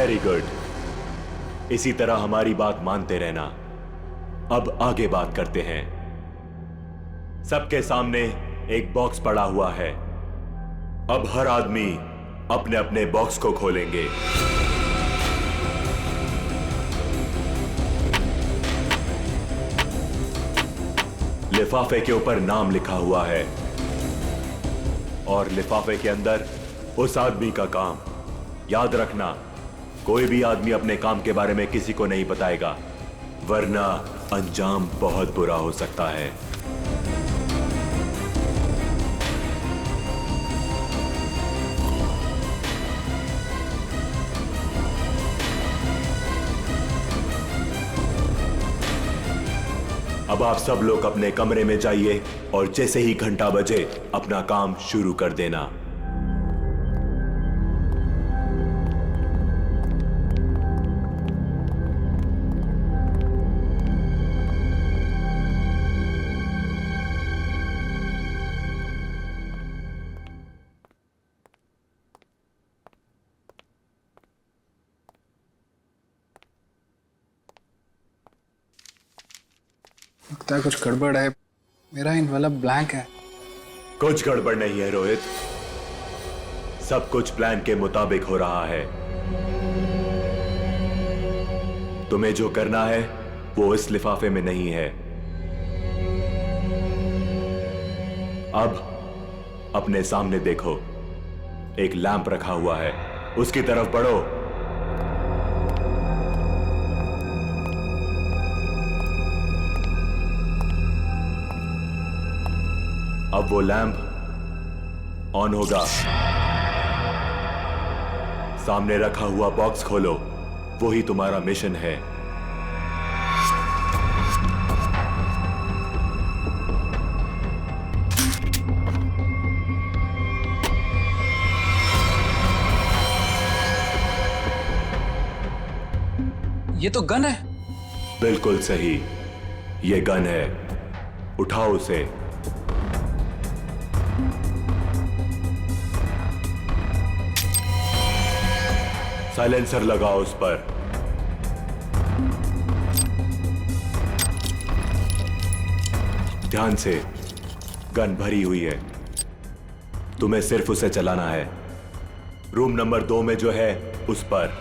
Very good, इसी तरह हमारी बात मानते रहना। अब आगे बात करते हैं। सबके सामने एक बॉक्स पड़ा हुआ है। अब हर आदमी अपने अपने बॉक्स को खोलेंगे। लिफाफे के ऊपर नाम लिखा हुआ है और लिफाफे के अंदर उस आदमी का काम। याद रखना, कोई भी आदमी अपने काम के बारे में किसी को नहीं बताएगा, वरना अंजाम बहुत बुरा हो सकता है। अब आप सब लोग अपने कमरे में जाइए और जैसे ही घंटा बजे अपना काम शुरू कर देना। लगता है कुछ गड़बड़ है। मेरा इनवलप ब्लैंक है। कुछ गड़बड़ नहीं है रोहित, सब कुछ प्लान के मुताबिक हो रहा है। तुम्हें जो करना है वो इस लिफाफे में नहीं है। अब अपने सामने देखो, एक लैंप रखा हुआ है, उसकी तरफ बढ़ो। अब वो लैंप ऑन होगा। सामने रखा हुआ बॉक्स खोलो, वही तुम्हारा मिशन है। ये तो गन है। बिल्कुल सही, ये गन है। उठाओ उसे। साइलेंसर लगाओ उस पर। ध्यान से, गन भरी हुई है, तुम्हें सिर्फ उसे चलाना है। रूम नंबर 2 में जो है उस पर।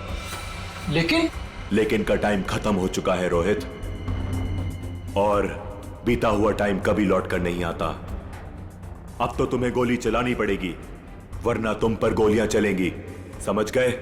लेकिन का टाइम खत्म हो चुका है रोहित, और बीता हुआ टाइम कभी लौट कर नहीं आता। अब तो तुम्हें गोली चलानी पड़ेगी, वरना तुम पर गोलियां चलेंगी, समझ गए?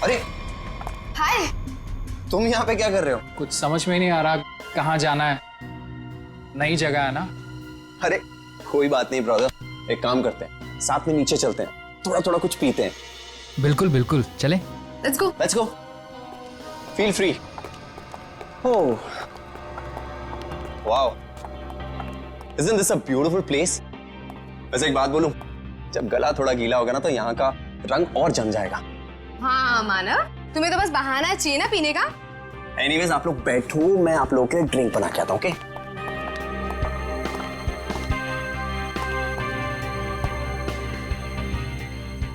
अरे हाय, तुम यहाँ पे क्या कर रहे हो? कुछ समझ में नहीं आ रहा कहाँ जाना है। नई जगह है ना। अरे कोई बात नहीं ब्रदर, एक काम करते हैं, साथ में नीचे चलते हैं, थोड़ा थोड़ा कुछ पीते हैं। बिल्कुल बिल्कुल, चलें। Let's go. Feel free. Oh wow, isn't this a beautiful place? वैसे एक बात बोलूं, जब गला थोड़ा गीला होगा ना तो यहाँ का रंग और जम जाएगा। हाँ मानव, तुम्हें तो बस बहाना चाहिए ना पीने का। एनीवेज आप लोग बैठो, मैं आप लोगों के लिए ड्रिंक बना के आता हूँ। ओके?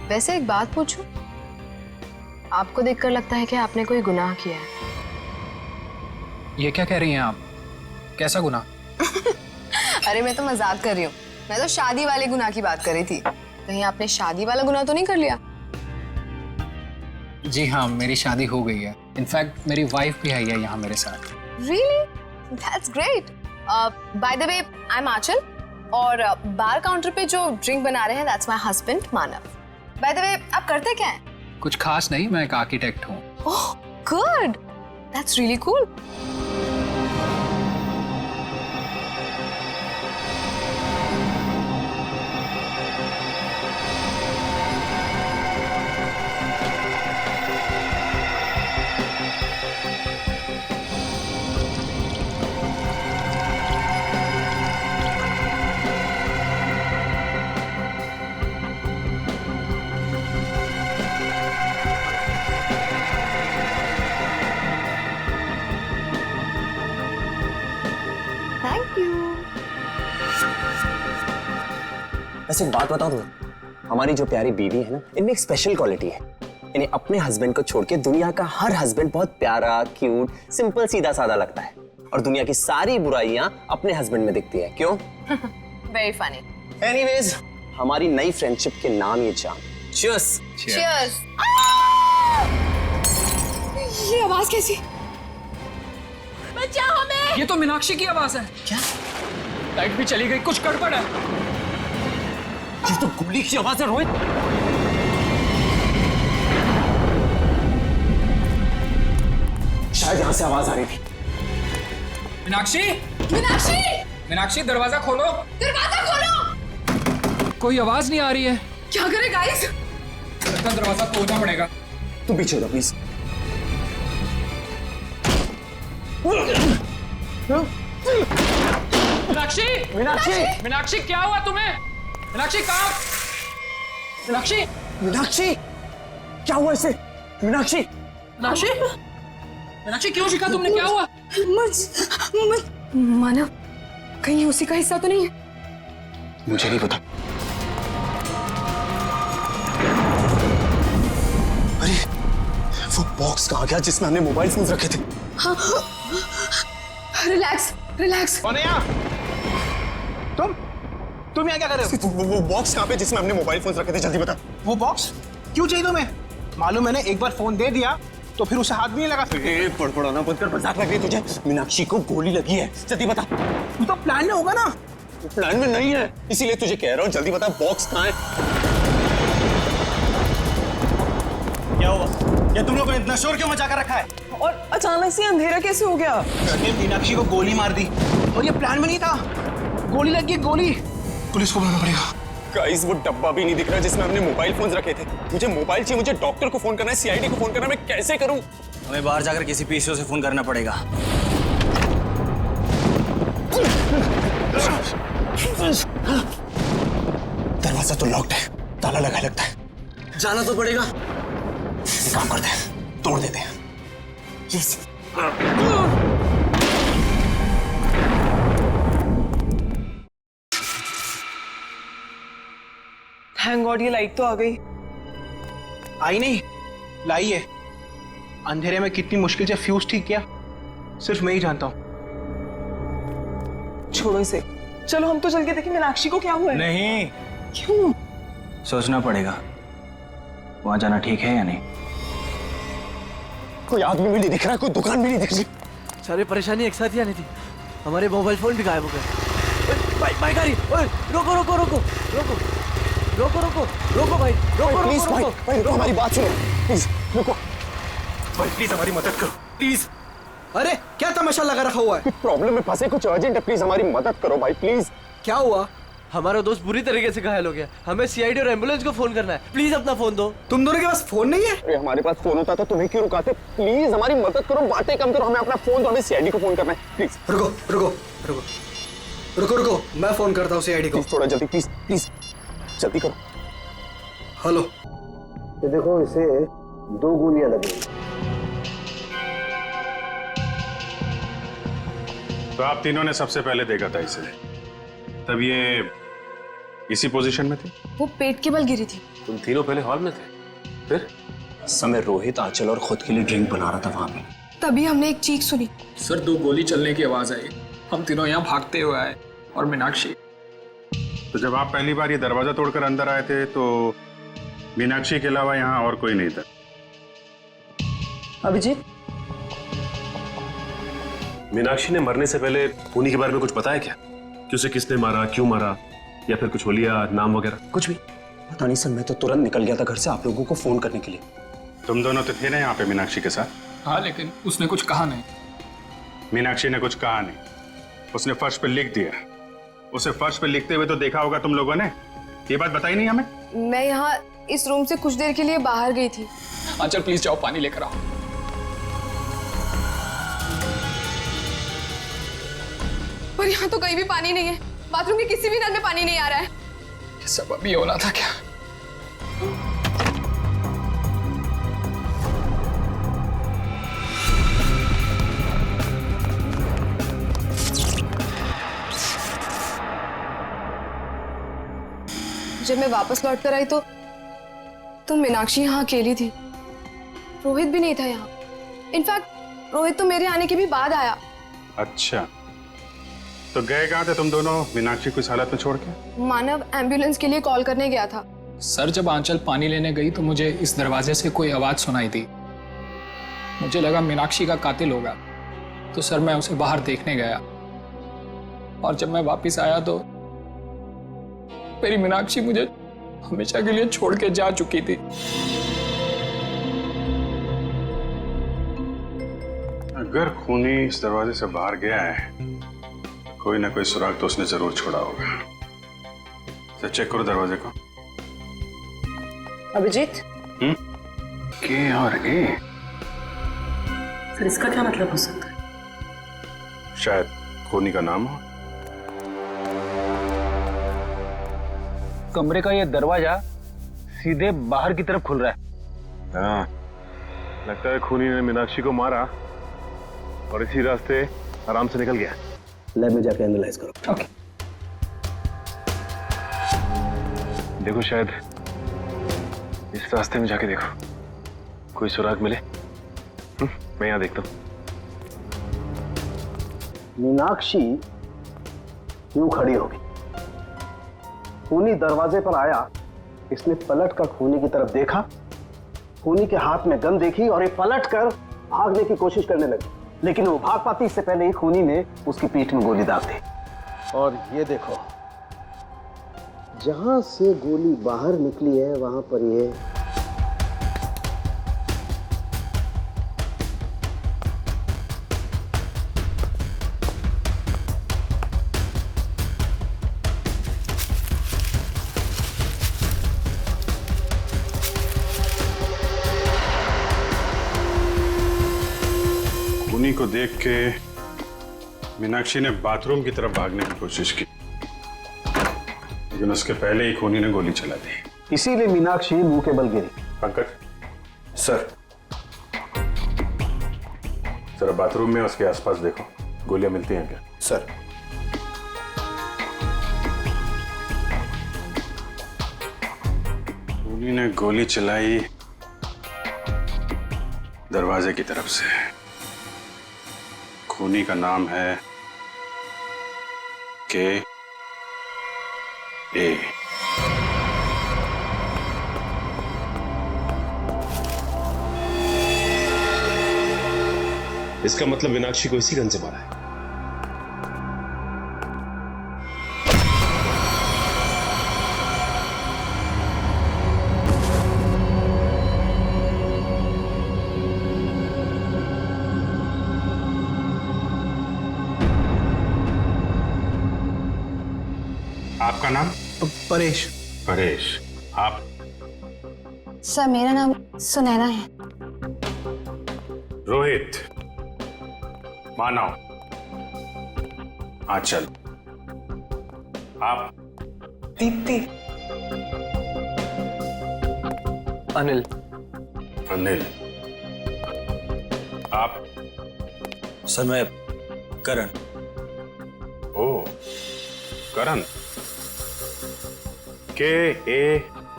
वैसे एक बात पूछूं, आपको देखकर लगता है कि आपने कोई गुनाह किया है। ये क्या कह रही हैं आप? कैसा गुनाह? अरे मैं तो मजाक कर रही हूँ, मैं तो शादी वाले गुनाह की बात कर रही थी। कहीं आपने शादी वाला गुनाह तो नहीं कर लिया? जी हाँ, मेरी शादी हो गई है। इनफैक्ट मेरी वाइफ भी है यहाँ मेरे साथ। Really? That's great. By the way, I'm आंचल और बार काउंटर पे जो ड्रिंक बना रहे हैं that's my husband Manav. By the way, आप करते क्या हैं? कुछ खास नहीं, मैं एक आर्किटेक्ट हूँ। Oh, good. That's really cool. Thank you. वैसे एक बात बताऊं तुम्हें, हमारी जो प्यारी बीवी है ना, इनमें एक स्पेशल क्वालिटी है। इन्हें अपने हस्बैंड को छोड़ के दुनिया का हर हस्बैंड बहुत प्यारा, क्यूट, सिंपल, सीधा साधा लगता है और दुनिया की सारी बुराइयां अपने हस्बैंड में दिखती है। क्यों? Very funny. एनीवेज, हमारी नई फ्रेंडशिप के नाम ये जान। Cheers. Cheers. ये आवाज कैसी? बचाओ हमें! ये तो मीनाक्षी की आवाज है। क्या? लाइट भी चली गई, कुछ गड़बड़ है। ये तो गोली की आवाज है रोहित। शायद यहां से आवाज आ रही थी। मीनाक्षी! मीनाक्षी! मीनाक्षी, दरवाजा खोलो। दरवाजा खोलो! कोई आवाज नहीं आ रही है। क्या करें गाइस? लगता है दरवाजा तोड़ना पड़ेगा। तू पीछे हो जा प्लीज। मीनाक्षी! मीनाक्षी! मीनाक्षी, क्या हुआ तुम्हें? मीनाक्षी कहाँ? मीनाक्षी! मीनाक्षी! क्या हुआ इसे? मीनाक्षी! मीनाक्षी! मीनाक्षी, क्यों शिका तुमने? क्या हुआ? मानव, कहीं उसी का हिस्सा तो नहीं है? मुझे नहीं पता। अरे, वो बॉक्स कहाँ गया जिसमें हमने मोबाइल फोन रखे थे? हाँ। Relax, relax. कौन है यहाँ? तुम यहाँ क्या कर रहे हो? वो बॉक्स कहाँ पे जिसमें हमने मोबाइल फोन रखे थे? जल्दी बता। वो बॉक्स क्यों चाहिए तुम्हें? मालूम मैंने एक बार फोन दे दिया तो फिर उसे हाथ भी नहीं लगा। पड़पड़ाना बंद कर, मजाक लग रही तुझे। मीनाक्षी को गोली लगी है, जल्दी बता। तू तो प्लान में होगा ना? प्लान में नहीं है, इसीलिए तुझे कह रहा हूँ, जल्दी बता बॉक्स कहाँ है? क्या हुआ? ये तुम लोगों ने इतना शोर क्यों मचा कर रखा है? और अचानक से अंधेरा कैसे हो गया? मैंने मीनाक्षी को गोली मार दी और ये प्लान में नहीं था। गोली लगी, गोली। पुलिस को बुलाना पड़ेगा। गाइस, वो डब्बा भी नहीं दिख रहा जिसमें हमने मोबाइल फोन रखे थे। मुझे मोबाइल चाहिए, मुझे डॉक्टर को फोन करना है, सीआईडी को फोन करना है, मैं कैसे करूं? हमें बाहर जाकर किसी पीसीओ से फोन करना पड़ेगा। दरवाजा तो लॉक्ड है, ताला लगा लगता है। जाना तो पड़ेगा। एक काम करते हैं, तोड़ देते हैं। यस। थैंक गॉड ये लाइट तो आ गई। आई नहीं, लाई है। अंधेरे में कितनी मुश्किल से फ्यूज ठीक किया, सिर्फ मैं ही जानता हूँ। छोड़ो इसे, चलो हम तो चल के देखें मीनाक्षी को क्या हुआ है। नहीं, क्यों? सोचना पड़ेगा वहां जाना ठीक है या नहीं। कोई आदमी भी नहीं दिख रहा, कोई दुकान भी नहीं दिख रही। सारी परेशानी एक साथ ही आनी थी। हमारे मोबाइल फोन भी गायब हो गए। भाई गाड़ी, ओए रोको रोको रोको रोको रोको रोको रोको भाई, रोको प्लीज रोको भाई, रोको। भाई रुको, हमारी बात सुनो प्लीज, रुको भाई प्लीज हमारी मदद करो, प्लीज। अरे क्या तमाशा लगा रखा हुआ है? कुछ प्रॉब्लम में फंसे, कुछ अर्जेंट है, प्लीज हमारी मदद करो भाई, प्लीज। क्या हुआ? हमारा दोस्त बुरी तरीके से घायल हो गया, हमें सीआईडी और एम्बुलेंस को फोन करना है। प्लीज अपना फोन दो। तुम दोनों के पास फोन नहीं है? अरे हमारे पास फोन होता तो तुम्हें क्यों रुकाते? प्लीज हमारी मदद करो, बातें कम करो, हमें अपना फोन दो, हमें सीआईडी को फोन करना है, प्लीज। रुको रुको रुको रुको रुको, मैं फोन करता हूँ सीआईडी को। प्लीज थोड़ा जल्दी, प्लीज प्लीज जल्दी करो। हेलो। ये देखो, इसे 2 गोलियां लगी। तो आप तीनों ने सबसे पहले देखा था इसे, तब ये इसी पोजीशन में थी? वो पेट के बल गिरी थी। तुम तीनों पहले हॉल में थे, फिर? समय रोहित, आंचल और खुद के लिए ड्रिंक बना रहा था वहां पे। तभी हमने एक चीख सुनी। सर 2 गोली चलने की आवाज आई, हम तीनों यहाँ भागते हुए आए और मीनाक्षी तो जब आप पहली बार ये दरवाजा तोड़कर अंदर आए थे तो मीनाक्षी के अलावा यहाँ और कोई नहीं था। अभिजीत, मीनाक्षी ने मरने से पहले खूनी के बारे में कुछ बताया क्या? कि उसे किसने मारा, क्यों मारा, या फिर कुछ होलिया नाम वगैरह? कुछ भी पता नहीं सर। मैं तो तुरंत निकल गया था घर से आप लोगों को फोन करने के लिए। तुम दोनों तो थे ना यहाँ पे मीनाक्षी के साथ? हाँ, लेकिन उसने कुछ कहा नहीं। मीनाक्षी ने कुछ कहा नहीं, उसने फर्श पे लिख दिया। उसे फर्श पे लिखते हुए तो देखा होगा तुम लोगों ने, ये बात बताई नहीं हमें? मैं यहाँ इस रूम से कुछ देर के लिए बाहर गई थी। आंचल प्लीज जाओ, पानी लेकर आओ। पर यहाँ तो कहीं भी पानी नहीं है। बाथरूम के किसी भी नल में पानी नहीं आ रहा है। ये सब अभी होना था क्या? जब मैं वापस लौट कर आई तो मीनाक्षी यहाँ अकेली थी। रोहित भी नहीं था यहाँ। इनफैक्ट रोहित तो मेरे आने के भी बाद आया। अच्छा, तो गए कहाँ थे तुम दोनों मीनाक्षी को इस हालत में छोड़ के? मानव एम्बुलेंस के लिए कॉल करने गया था। सर, जब आंचल पानी लेने गई तो मुझे इस दरवाजे से कोई आवाज सुनाई दी। मुझे लगा मीनाक्षी का कातिल होगा, तो सर मैं उसे बाहर देखने गया। और जब मैं वापस आया तो मेरी मीनाक्षी मुझे हमेशा के लिए छोड़ के जा चुकी थी। अगर खूनी इस दरवाजे से बाहर गया है, कोई ना कोई सुराग तो उसने जरूर छोड़ा होगा। तो चेक करो दरवाजे को। अभिजीत, के और ए? सर इसका क्या मतलब हो सकता है? शायद खूनी का नाम हो। कमरे का ये दरवाजा सीधे बाहर की तरफ खुल रहा है। हाँ, लगता है खूनी ने मीनाक्षी को मारा और इसी रास्ते आराम से निकल गया। लैब में जाके एनालाइज करो। ओके। देखो, शायद इस रास्ते में जाके देखो, कोई सुराग मिले। मैं यहाँ देखता हूँ। मीनाक्षी यूं खड़ी होगी, खूनी दरवाजे पर आया, इसने पलट कर खूनी की तरफ देखा, खूनी के हाथ में गन देखी और ये पलट कर भागने की कोशिश करने लगी, लेकिन वो भाग पाती इससे पहले ही खूनी ने उसकी पीठ में गोली दाग दी। और ये देखो, जहां से गोली बाहर निकली है वहां पर ये खूनी को देख के मीनाक्षी ने बाथरूम की तरफ भागने की कोशिश की, लेकिन उसके पहले ही खूनी ने गोली चला दी। इसीलिए मीनाक्षी मुंह के बल गिरी। पंकज सर, जरा बाथरूम में उसके आसपास देखो, गोलियां मिलती हैं क्या? सर, खूनी ने गोली चलाई दरवाजे की तरफ से। खूनी का नाम है के ए। इसका मतलब मीनाक्षी को इसी गन से मारा है। आपका नाम? परेश। परेश। आप? सर मेरा नाम सुनैना है। रोहित, मानव, आंचल। आप? दीप्ति। अनिल। अनिल। आप? सर मैं करण। ओ, करण। KARAN।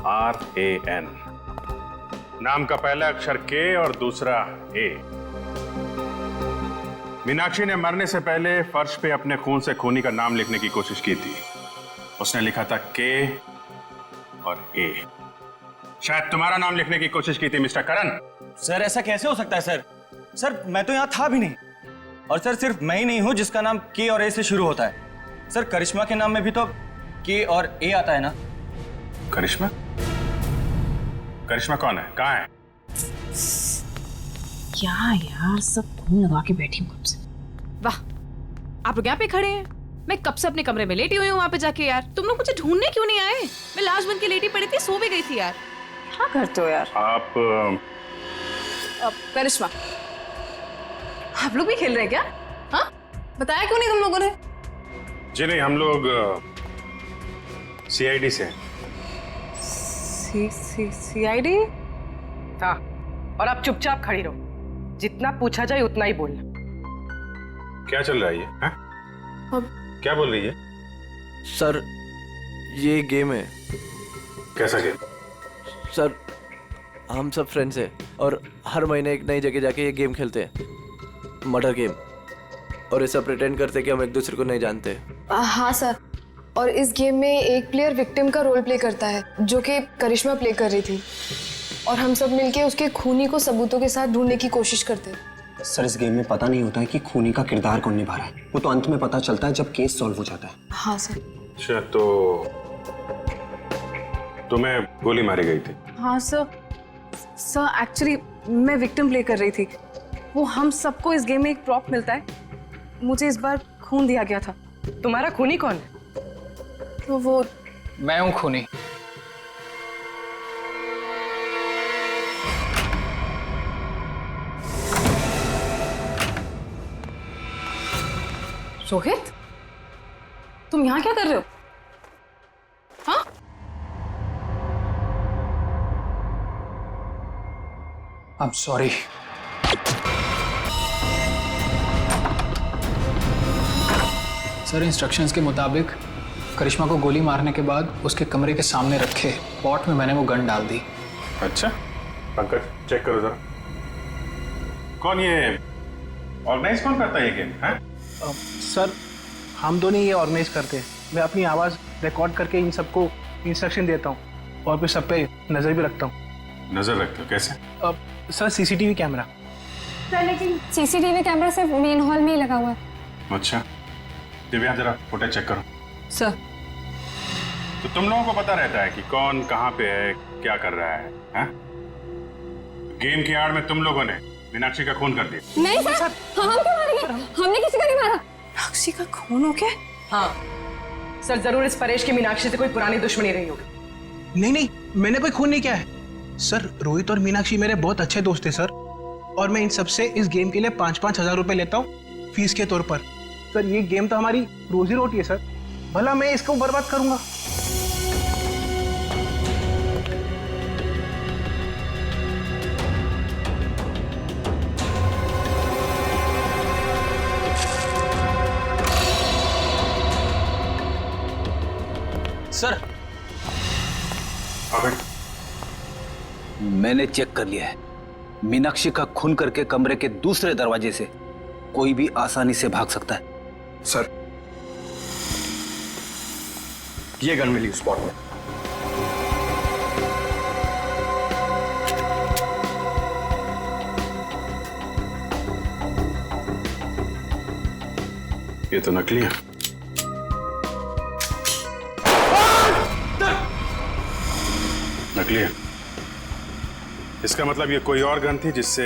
नाम का पहला अक्षर के और दूसरा ए। मीनाक्षी ने मरने से पहले फर्श पे अपने खून से खूनी का नाम लिखने की कोशिश की थी, उसने लिखा था के और ए। शायद तुम्हारा नाम लिखने की कोशिश की थी मिस्टर करण। सर ऐसा कैसे हो सकता है सर? सर मैं तो यहाँ था भी नहीं। और सर सिर्फ मैं ही नहीं हूँ जिसका नाम के और ए से शुरू होता है। सर करिश्मा के नाम में भी तो के और ए आता है ना? करिश्मा? करिश्मा कौन है? कहाँ है? क्या यार, सब खून लगा के बैठी हूँ कब से। वाह, आप लोग यहाँ पे खड़े हैं। मैं कब से अपने कमरे में लेटी हुई हूँ वहाँ पे जाके। यार तुम लोग मुझे ढूंढने क्यों नहीं आए? मैं लाश बन के लेटी पड़ी थी, सो भी गई थी यार। क्या करते हो यार आप करिश्मा, आप लोग भी खेल रहे हैं क्या? हाँ, बताया क्यों नहीं तुम लोगों ने? जी नहीं, हम लोग सीआईडी से हैं। सीआईडी? हाँ, और आप चुपचाप खड़ी रहो। जितना पूछा जाए उतना ही बोलना। क्या चल रहा है ये? हैं? क्या बोल रही है? सर ये गेम है। कैसा गेम? सर हम सब फ्रेंड्स हैं और हर महीने एक नई जगह जाके ये गेम खेलते हैं, मर्डर गेम। और ऐसा प्रिटेंड करते हैं कि हम एक दूसरे को नहीं जानते। हाँ सर, और इस गेम में एक प्लेयर विक्टिम का रोल प्ले करता है जो कि करिश्मा प्ले कर रही थी, और हम सब मिलके उसके खूनी को सबूतों के साथ ढूंढने की कोशिश करते हैं। सर इस गेम में पता नहीं होता है कि खूनी का किरदार कौन निभा रहा है, वो तो अंत में पता चलता है जब केस सॉल्व हो जाता है। हाँ सर। अच्छा, तो तुम्हें गोली मारी गई थी? हाँ सर एक्चुअली मैं विक्टिम प्ले कर रही थी। वो हम सबको इस गेम में एक प्रॉप मिलता है, मुझे इस बार खून दिया गया था। तुम्हारा खूनी कौन है? तो वो मैं हूँ खूनी। रोहित, तुम यहाँ क्या कर रहे हो? हाँ? I'm sorry। सर इंस्ट्रक्शंस के मुताबिक करिश्मा को गोली मारने के बाद उसके कमरे के सामने रखे पॉट में मैंने वो गन डाल दी। अच्छा, पंकज चेक करो जरा। कौन ये ऑर्गेनाइज कौन करता है ये गेम? है सर हम दोनों ये ऑर्गेनाइज करते हैं। मैं अपनी आवाज़ रिकॉर्ड करके इन सबको इंस्ट्रक्शन देता हूँ और फिर सब पे नज़र भी रखता हूँ। नजर रखते हो? कैसे? Sir CCTV camera. सर लेकिन सीसीटीवी कैमरा सिर्फ मेन हॉल में ही लगा हुआ है। अच्छा, दिव्या जरा फुटेज चेक करो। सर तो तुम लोगों को पता रहता है कि कौन कहाँ पे है, क्या कर रहा है? गेम की आड़ में तुम लोगों ने मीनाक्षी का खून कर दिया। नहीं सर, हम क्यों मारेंगे? हमने किसी को नहीं मारा। मीनाक्षी का खून हो गया? हाँ सर, जरूर इस परेश की मीनाक्षी से कोई पुरानी दुश्मनी रही होगी। नहीं, मैंने कोई खून नहीं किया है सर। रोहित और मीनाक्षी मेरे बहुत अच्छे दोस्त हैं सर, और मैं इन सबसे इस गेम के लिए 5-5 हजार रुपए लेता हूँ फीस के तौर पर। सर ये गेम तो हमारी रोजी रोटी है सर, भला मैं इसको बर्बाद करूंगा? सर अबे मैंने चेक कर लिया है, मीनाक्षी का खून करके कमरे के दूसरे दरवाजे से कोई भी आसानी से भाग सकता है। सर ये गन मिली स्पॉट में। ये तो नकली है। नकली है, इसका मतलब ये कोई और गन थी जिससे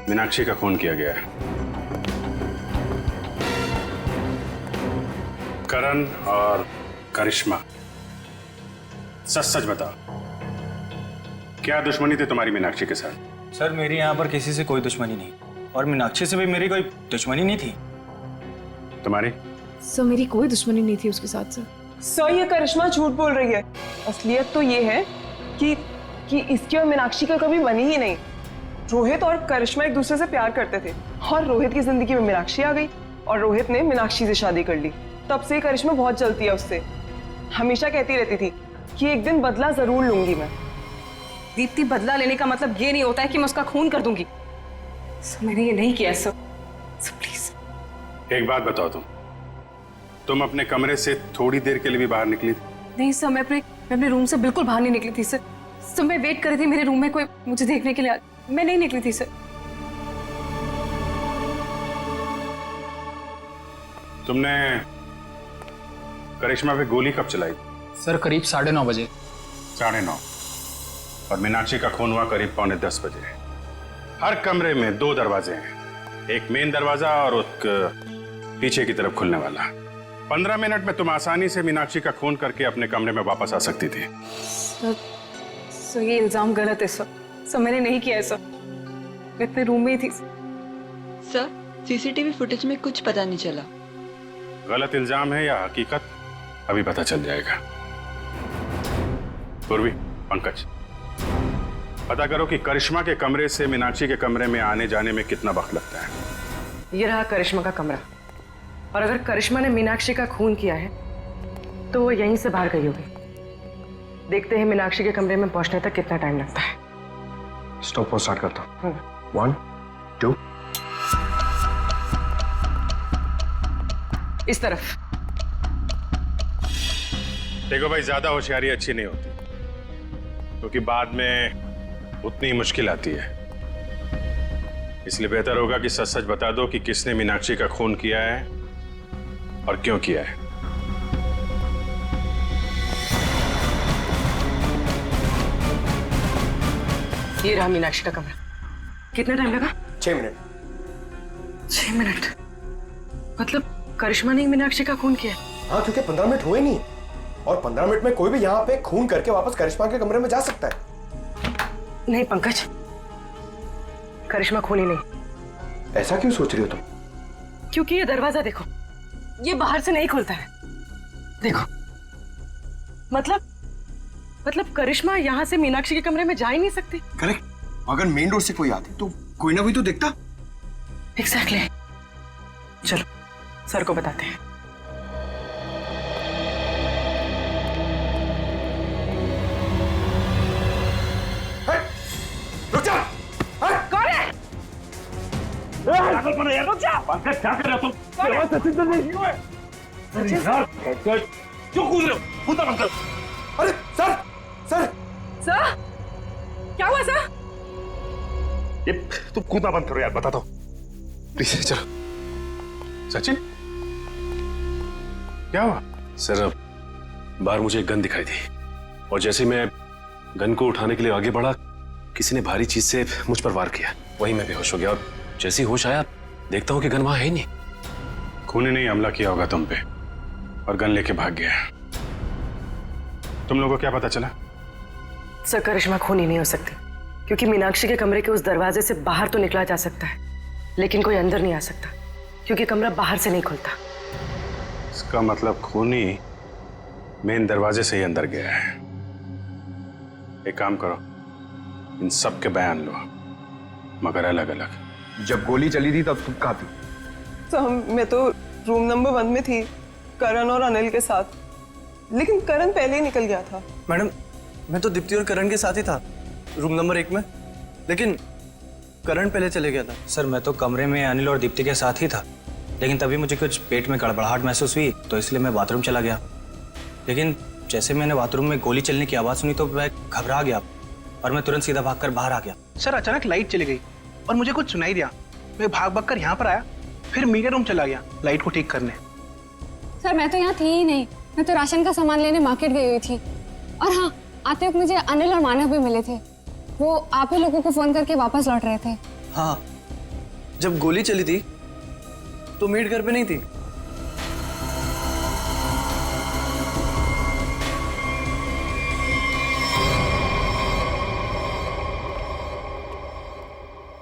मीनाक्षी का खून किया गया है। करण और करिश्मा, सच सच बताओ, क्या दुश्मनी थी तुम्हारी मीनाक्षी के साथ? सर मेरी यहाँ पर किसी से कोई दुश्मनी नहीं, और मीनाक्षी से भी मेरी कोई दुश्मनी नहीं थी। तुम्हारी? सर मेरी कोई दुश्मनी नहीं थी उसके साथ। सर ये करिश्मा झूठ बोल रही है। असलियत तो ये है कि इसकी और मीनाक्षी का कभी बनी ही नहीं। रोहित और करिश्मा एक दूसरे से प्यार करते थे, और रोहित की जिंदगी में मीनाक्षी आ गई और रोहित ने मीनाक्षी से शादी कर ली। तब से करिश्मा बहुत जलती है उससे। हमेशा कहती रहती थी कि एक दिन बदला जरूर लूंगी मैं। दीप्ति, बदला लेने का मतलब ये नहीं होता है कि मैं उसका खून कर दूंगी। सर मैंने ये नहीं किया सर, प्लीज। एक बात बताओ, तुम अपने कमरे से थोड़ी देर के लिए भी बाहर निकली थी? नहीं सर, मैं अपने रूम से बिल्कुल बाहर नहीं निकली थी सर। सर मैं वेट कर रही थी मेरे रूम में कोई मुझे देखने के लिए। मैं नहीं निकली थी सर। तुमने करिश्मा पे गोली कब चलाई? सर करीब 9:30 बजे। 9:30। और मीनाक्षी का खून हुआ करीब 9:45 बजे। हर कमरे में 2 दरवाजे हैं, एक मेन दरवाजा और एक पीछे की तरफ खुलने वाला। 15 मिनट में तुम आसानी से मीनाक्षी का खून करके अपने कमरे में वापस आ सकती थी। सर ये इल्जाम गलत है सर। सर मैंने नहीं किया है सर, मैं अपने रूम में ही थी। सर सीसीटीवी फुटेज में कुछ पता नहीं चला। गलत इल्जाम है या हकीकत अभी पता चल जाएगा। पूर्वी, पंकज, पता करो कि करिश्मा के कमरे से मीनाक्षी के कमरे में आने जाने में कितना वक्त लगता है। ये रहा करिश्मा का कमरा, और अगर करिश्मा ने मीनाक्षी का खून किया है तो वो यहीं से बाहर गई होगी। देखते हैं मीनाक्षी के कमरे में पहुंचने तक कितना टाइम लगता है। स्टॉप वॉच स्टार्ट करता हूँ। 1 2 इस तरफ। देखो भाई, ज्यादा होशियारी अच्छी नहीं होती, क्योंकि बाद में उतनी ही मुश्किल आती है। इसलिए बेहतर होगा कि सच सच बता दो कि किसने मीनाक्षी का खून किया है और क्यों किया है। ये रहा मीनाक्षी का कमरा। कितना टाइम लगा? 6 मिनट। 6 मिनट? मतलब करिश्मा ने मीनाक्षी का खून किया? हाँ, क्योंकि 15 मिनट हुए नहीं, और 15 मिनट में कोई भी यहाँ पे खून करके वापस करिश्मा के कमरे में जा सकता है। नहीं पंकज, करिश्मा खूनी नहीं। ऐसा क्यों सोच रही हो तुम? क्योंकि ये दरवाजा देखो, ये बाहर से नहीं खुलता है। देखो, मतलब करिश्मा यहाँ से मीनाक्षी के कमरे में जा ही नहीं सकती। करेक्ट। अगर मेन डोर से कोई आती तो कोई ना कोई तो देखता। एग्जैक्टली। चलो सर को बताते हैं। रुक जा। कौन है? रुक जा। पंकज, क्या कर रहे हो तुम? सचिन तो नहीं हुए। क्यों कूद रहे हो? कूदा बंद करो। अरे सर, सर क्या हुआ सर? ये तुम कूदना बंद करो यार, बता दो प्लीज। चलो। सचिन, क्या हुआ? सर, बाहर मुझे एक गन दिखाई दी, और जैसे मैं गन को उठाने के लिए आगे बढ़ा, किसी ने भारी चीज से मुझ पर वार किया। वहीं मैं बेहोश हो गया, और जैसे ही होश आया देखता हूं कि गन वहां है ही नहीं। खूनी ने हमला किया होगा तुम पे और गन लेके भाग गया। तुम लोगों को क्या पता चला? सर करिश्मा खूनी नहीं हो सकती, क्योंकि मीनाक्षी के कमरे के उस दरवाजे से बाहर तो निकला जा सकता है, लेकिन कोई अंदर नहीं आ सकता, क्योंकि कमरा बाहर से नहीं खुलता। इसका मतलब खूनी मेन दरवाजे से ही अंदर गया है। एक काम करो, इन सब के बयान लो, मगर अलग अलग। जब गोली चली थी तब तुम कहाँ थी? तो मैं तो रूम नंबर 1 में थी, करण और अनिल के साथ, लेकिन करण पहले ही निकल गया था। मैडम, मैं तो दीप्ति और करण के साथ ही था रूम नंबर 1 में, लेकिन करण पहले चले गया था। सर मैं तो कमरे में अनिल और दीप्ति के साथ ही था, लेकिन तभी मुझे कुछ पेट में गड़बड़ाहट महसूस हुई, तो इसलिए मैं बाथरूम चला गया। लेकिन जैसे मैंने बाथरूम में गोली चलने की आवाज़ सुनी तो मैं घबरा गया, और मैं तुरंत सीधा भागकर बाहर आ गया। सर अचानक लाइट चली गई और मुझे कुछ सुनाई दिया। मैं भाग कर यहाँ पर आया, फिर मीडिया रूम चला गया लाइट को ठीक करने। सर मैं तो यहाँ थी ही नहीं, मैं तो राशन का सामान लेने मार्केट गई हुई थी। और हाँ, आते वक्त मुझे अनिल और मानव भी मिले थे, वो आप ही लोगों को फोन करके वापस लौट रहे थे। हाँ, जब गोली चली थी तो मेड घर पे नहीं थी।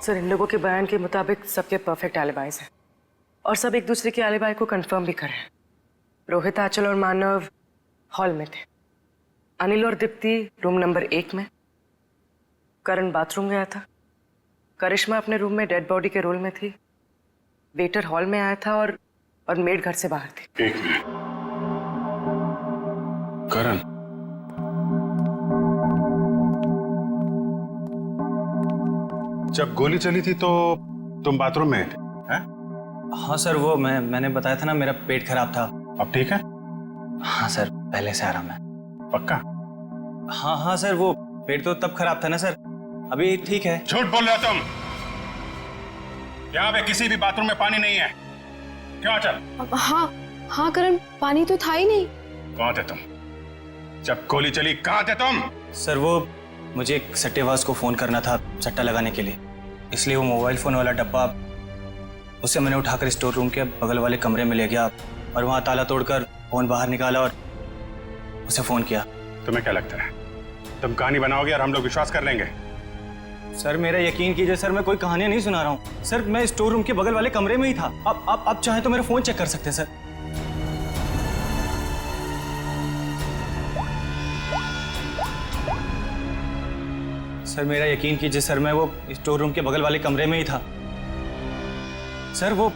सर इन लोगों के बयान के मुताबिक सबके परफेक्ट एलिबाइज हैं, और सब एक दूसरे के एलिबाई को कंफर्म भी कर रहे हैं। रोहित, आंचल और मानव हॉल में थे, अनिल और दीप्ति रूम नंबर 1 में, करण बाथरूम गया था, करिश्मा अपने रूम में डेड बॉडी के रोल में थी, वेटर हॉल में आया था, और मेड घर से बाहर थी। एक मिनट, करण, जब गोली चली थी तो तुम बाथरूम में थे? हैं? हाँ सर, वो मैंने बताया था ना, मेरा पेट खराब था। अब ठीक है? हाँ सर, पहले से आराम है। पक्का? हाँ हाँ सर, वो पेट तो तब खराब था ना सर, अभी ठीक है। झूठ बोल रहे हो तुम। यहाँ पे किसी भी बाथरूम में पानी नहीं है। क्यों चल? हाँ हाँ करण, पानी तो था ही नहीं। कहाँ थे तुम जब गोली चली? कहाँ थे तुम? सर वो मुझे एक सट्टेबाज को फोन करना था सट्टा लगाने के लिए, इसलिए वो मोबाइल फोन वाला डब्बा उसे मैंने उठाकर स्टोर रूम के बगल वाले कमरे में ले गया और वहां ताला तोड़कर फोन बाहर निकाला और उसे फोन किया। तुम्हें क्या लगता है तुम कहानी बनाओगे और हम लोग विश्वास कर लेंगे? सर मेरा यकीन कीजिए सर, मैं कोई कहानियां नहीं सुना रहा हूँ सर, मैं स्टोर रूम के बगल वाले कमरे में ही था। आप चाहे तो मेरा फोन चेक कर सकते हैं सर। सर मेरा यकीन कीजिए सर, मैं वो स्टोर रूम के बगल वाले कमरे में ही था सर। वो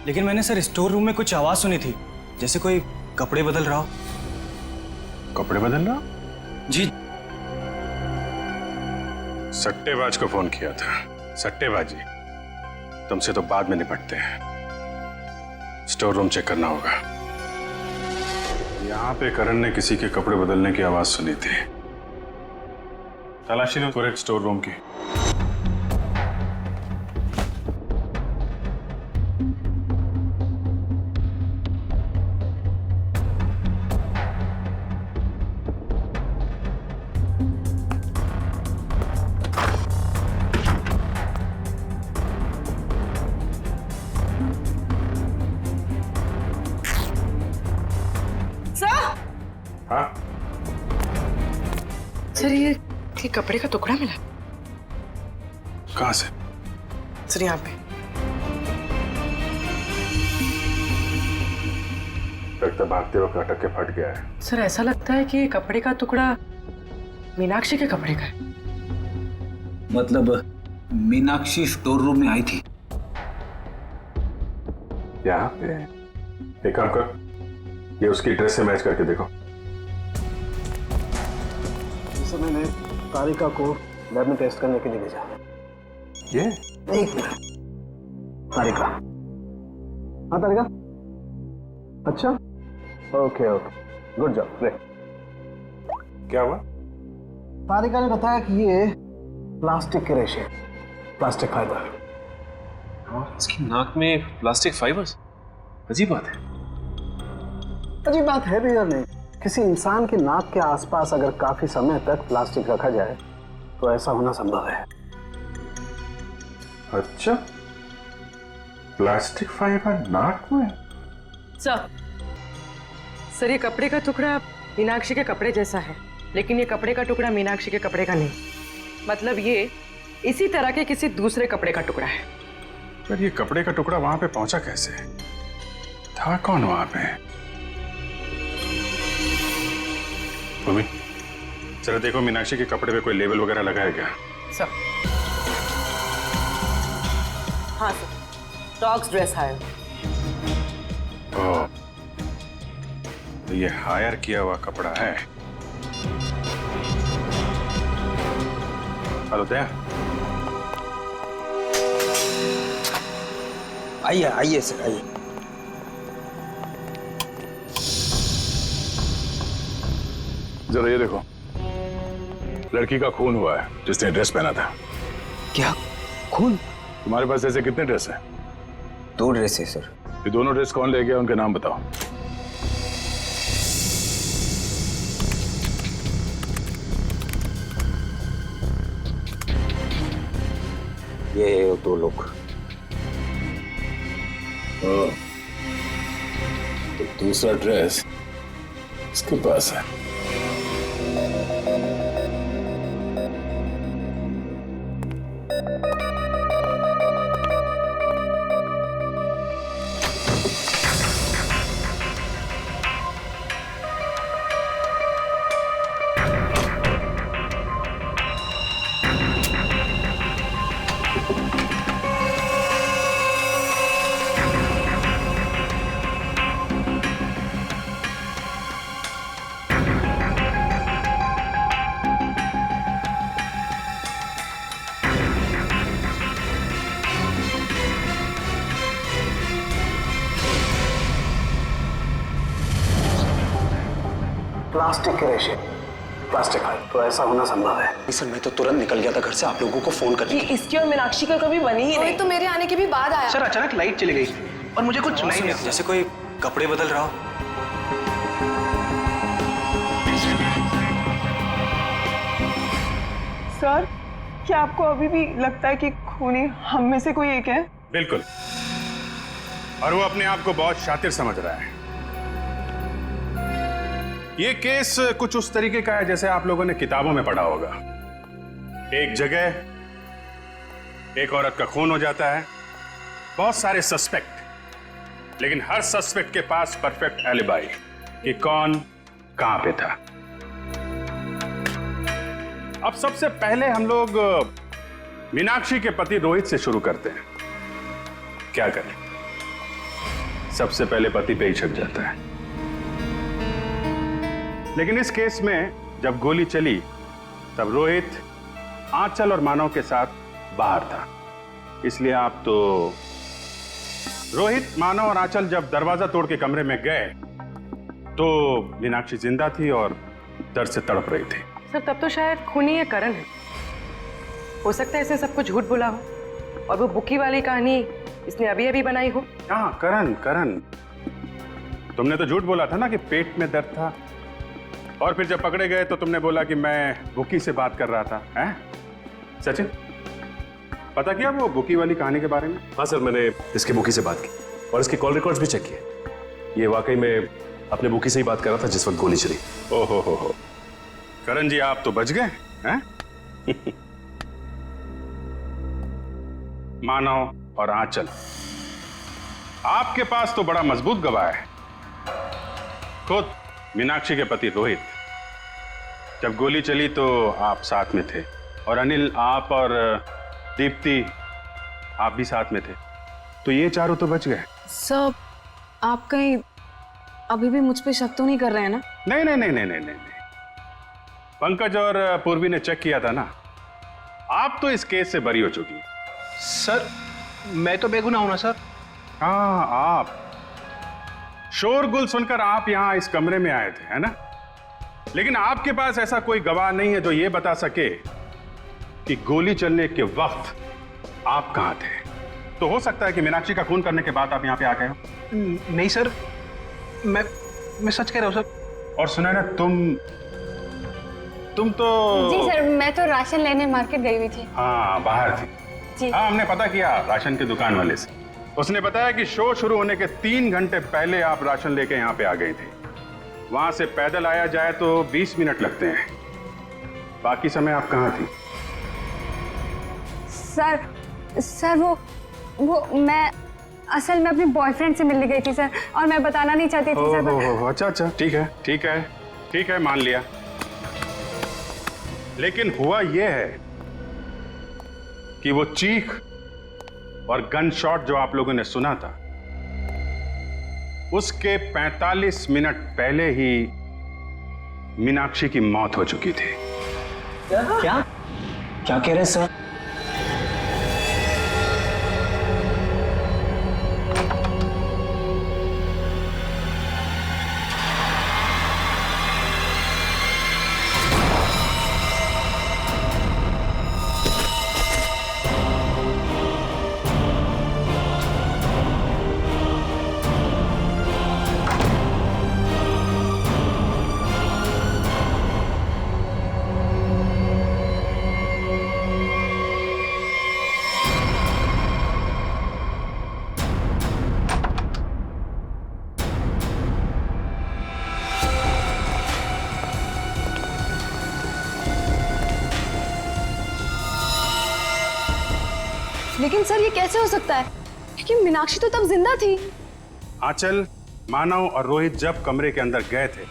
लेकिन मैंने सर स्टोर रूम में कुछ आवाज सुनी थी, जैसे कोई कपड़े बदल रहा हो। कपड़े बदल रहा? जी। सट्टेबाज को फोन किया था। सट्टेबाजी तुमसे तो बाद में निपटते हैं। स्टोर रूम चेक करना होगा। यहाँ पे करण ने किसी के कपड़े बदलने की आवाज सुनी थी। तलाशी लो पूरे स्टोर रूम की। हाँ? सर ये कपड़े का टुकड़ा मिला। कहाँ से? सर यहाँ पे। लगता भागते वक्त अटक के फट गया है। सर ऐसा लगता है कि ये कपड़े का टुकड़ा मीनाक्षी के कपड़े का है। मतलब मीनाक्षी स्टोर रूम में आई थी? यहाँ पे एक काम कर, ये उसकी ड्रेस से मैच करके देखो। जैसे मैंने तारिका को लैब में टेस्ट करने के लिए भेजा। ये? एक मिनट। तारिका? हाँ तारिका? अच्छा, okay okay, good job, great. क्या हुआ? तारिका ने बताया कि ये प्लास्टिक के रेशे, प्लास्टिक फाइबर। इसकी नाक में प्लास्टिक फाइबर्स? अजीब बात है। अजीब बात है भी या नहीं? किसी इंसान के नाक के आसपास अगर काफी समय तक प्लास्टिक रखा जाए तो ऐसा होना संभव है। अच्छा, प्लास्टिक फाइबर नाक में? सर ये कपड़े का टुकड़ा मीनाक्षी के कपड़े जैसा है, लेकिन ये कपड़े का टुकड़ा मीनाक्षी के कपड़े का नहीं। मतलब ये इसी तरह के किसी दूसरे कपड़े का टुकड़ा है। पर ये कपड़े का टुकड़ा वहां पे पहुंचा कैसे? था कौन वहां पे? भूमि, चलो देखो मीनाक्षी के कपड़े पे कोई लेबल वगैरह लगा है क्या? सर हाँ सर, डॉग्स ड्रेस हायर। ओह, तो ये हायर किया हुआ कपड़ा है। हेलो दया। आइए आइए सर, आइए। जरा ये देखो, लड़की का खून हुआ है जिसने ड्रेस पहना था। क्या खून? तुम्हारे पास ऐसे कितने ड्रेस हैं? 2 ड्रेस है सर। ये दोनों ड्रेस कौन ले गया, उनके नाम बताओ। ये 2 लोग। तो दूसरा ड्रेस इसके पास है। प्लास्टिक के रेशे, प्लास्टिक तो ऐसा होना संभव है। सर मैं तो तुरंत निकल गया था घर से आप लोगों को फोन करने। कि इसकी और मीनाक्षी का कभी बनी ही नहीं। तो मेरे आने के भी बाद आया। सर अचानक लाइट चली गई और मुझे कुछ सुनाई नहीं दिया। जैसे कोई कपड़े बदल रहा हो। सर क्या आपको अभी भी लगता है कि खूनी हम में से कोई एक है? बिल्कुल, और वो अपने आप को बहुत शातिर समझ रहा है। ये केस कुछ उस तरीके का है जैसे आप लोगों ने किताबों में पढ़ा होगा। एक जगह एक औरत का खून हो जाता है, बहुत सारे सस्पेक्ट, लेकिन हर सस्पेक्ट के पास परफेक्ट एलिबाई कि कौन कहां पे था। अब सबसे पहले हम लोग मीनाक्षी के पति रोहित से शुरू करते हैं। क्या करें, सबसे पहले पति पे ही छक जाता है। लेकिन इस केस में जब गोली चली तब रोहित आंचल और मानव के साथ बाहर था, इसलिए आप तो रोहित, मानव और आंचल जब दरवाजा तोड़ के कमरे में गए तो मीनाक्षी जिंदा थी और दर्द से तड़प रही थी। सर तब तो शायद खूनी ये करण है। हो सकता है इसे सबको झूठ बोला हो और वो बुकी वाली कहानी इसने अभी अभी बनाई हो। हाँ, करण, तुमने तो झूठ बोला था ना कि पेट में दर्द था, और फिर जब पकड़े गए तो तुमने बोला कि मैं बुकी से बात कर रहा था। हैं? सचिन, पता किया वो बुकी वाली कहानी के बारे में? हाँ सर, मैंने इसके बुकी से बात की और इसके कॉल रिकॉर्ड्स भी चेक किए। ये वाकई में अपने बुकी से ही बात कर रहा था जिस वक्त गोली चली। ओहो हो, करण जी आप तो बच गए हैं। मानव और आंचल, आपके पास तो बड़ा मजबूत गवाह है। खुद मीनाक्षी के पति रोहित, जब गोली चली तो आप साथ में थे, और अनिल, आप और दीप्ति आप भी साथ में थे, तो ये चारों तो बच गए। सर आप कहीं अभी भी मुझ पे शक तो नहीं कर रहे हैं ना? नहीं। पंकज और पूर्वी ने चेक किया था ना, आप तो इस केस से बरी हो चुकी। सर मैं तो बेगुनाह हूं ना सर। हाँ, आप शोरगुल सुनकर आप यहां इस कमरे में आए थे, है ना? लेकिन आपके पास ऐसा कोई गवाह नहीं है जो ये बता सके कि गोली चलने के वक्त आप कहां थे। तो हो सकता है कि मीनाक्षी का खून करने के बाद आप यहां पे आ गए हो। नहीं सर, मैं सच कह रहा हूं सर। और सुना ना, तुम तो जी सर, मैं तो राशन लेने मार्केट गई हुई थी। हाँ, बाहर थी जी। हाँ, हमने पता किया राशन की दुकान वाले से। उसने बताया कि शो शुरू होने के 3 घंटे पहले आप राशन लेके यहाँ पे आ गई थी। वहां से पैदल आया जाए तो 20 मिनट लगते हैं। बाकी समय आप कहाँ थी? सर वो मैं असल में अपने बॉयफ्रेंड से मिलने गई थी सर, और मैं बताना नहीं चाहती थी सर। अच्छा, ठीक है, मान लिया। लेकिन हुआ यह है कि वो चीख और गन शॉट जो आप लोगों ने सुना था, उसके 45 मिनट पहले ही मीनाक्षी की मौत हो चुकी थी। क्या कह रहे हैं सर? लेकिन सर ये कैसे हो सकता है, क्योंकि मीनाक्षी तो तब जिंदा थी। आंचल, मानव और रोहित जब कमरे के अंदर गए थे,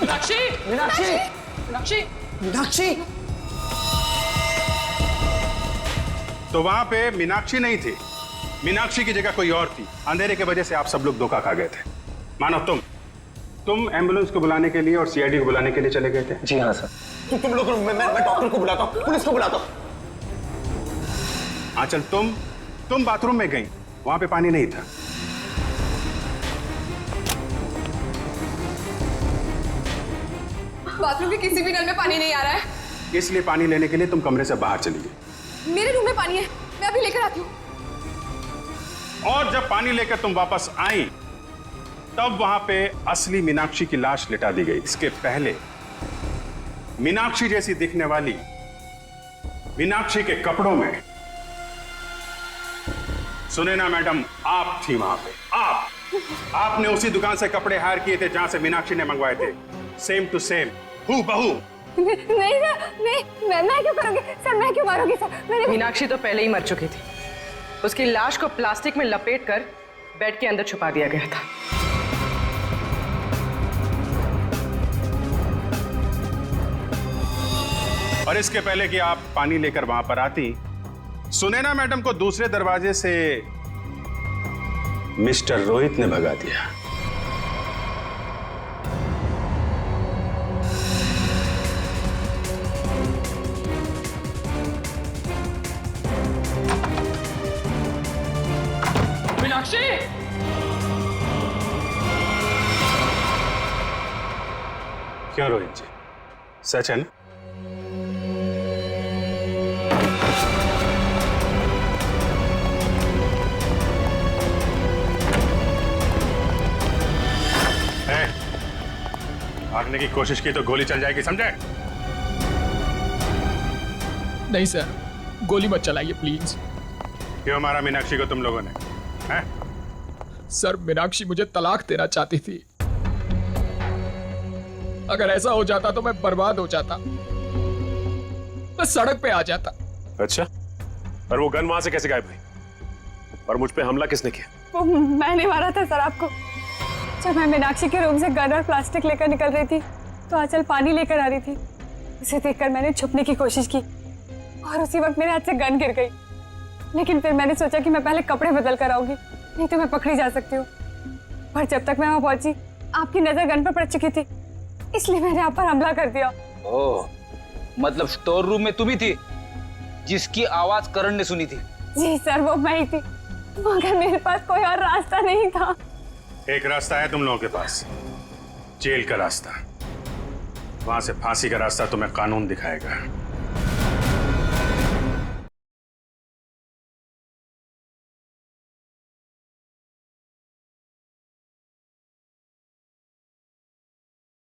मीनाक्षी तो वहां पे मीनाक्षी नहीं थी। मीनाक्षी की जगह कोई और थी। अंधेरे की वजह से आप सब लोग धोखा खा गए थे। मानव, तुम एम्बुलेंस को बुलाने के लिए और सीआईडी को बुलाने के लिए चले गए थे। जी हाँ सर। तुम लोग, मैं डॉक्टर को बुलाता हूँ, पुलिस को बुलाता हूँ। आंचल, तुम बाथरूम में गई, वहां पे पानी नहीं था। बाथरूम के किसी भी नल में पानी नहीं आ रहा है। इसलिए पानी लेने के लिए तुम कमरे से बाहर चली गई। मेरे रूम में पानी है, मैं अभी लेकर आती हूँ। और जब पानी लेकर तुम वापस आई तब वहां पे असली मीनाक्षी की लाश लिटा दी गई। इसके पहले मीनाक्षी जैसी दिखने वाली मीनाक्षी के कपड़ों में सुनैना मैडम आप थी वहां पे। आपने उसी दुकान से कपड़े हायर किए थे जहां से मीनाक्षी ने मंगवाए थे। सेम टू सेम, हूबहू। नहीं सर, नहीं, मैं क्यों करूंगी सर, मैं क्यों मारूंगी सर? मीनाक्षी तो पहले ही मर चुकी थी। उसकी लाश को प्लास्टिक में लपेटकर बेड के अंदर छुपा दिया गया था। और इसके पहले कि आप पानी लेकर वहां पर आती, सुनैना मैडम को दूसरे दरवाजे से मिस्टर रोहित ने भगा दिया। मीनाक्षी! क्यों रोहित जी, सच है ना? भागने की कोशिश की तो गोली चल जाएगी, समझे? नहीं सर, गोली मत चलाइए प्लीज। क्यों मारा मीनाक्षी को तुम लोगों ने? हैं? सर, मीनाक्षी मुझे तलाक देना चाहती थी। अगर ऐसा हो जाता तो मैं बर्बाद हो जाता, मैं सड़क पे आ जाता। अच्छा, पर वो गन वहां से कैसे गायब हुई? और मुझ पे हमला किसने किया? वो मैंने मारा था सर आपको। जब मैं मीनाक्षी के रूम से गन और प्लास्टिक लेकर निकल रही थी तो आंचल पानी लेकर आ रही थी। उसे देखकर मैंने छुपने की कोशिश की और उसी वक्त मेरे हाथ से गन गिर गई। लेकिन फिर मैंने सोचा कि मैं पहले कपड़े बदल कर आऊंगी, नहीं तो मैं पकड़ी जा सकती हूँ। पर जब तक मैं वहां पहुंची आपकी नजर गन पर पड़ चुकी थी, इसलिए मैंने आप पर हमला कर दिया। ओह, मतलब स्टोर रूम में तुम ही थी जिसकी आवाज करण ने सुनी थी? जी सर, वो मैं ही थी, मगर मेरे पास कोई और रास्ता नहीं था। एक रास्ता है तुम लोगों के पास, जेल का रास्ता। वहां से फांसी का रास्ता तुम्हें कानून दिखाएगा।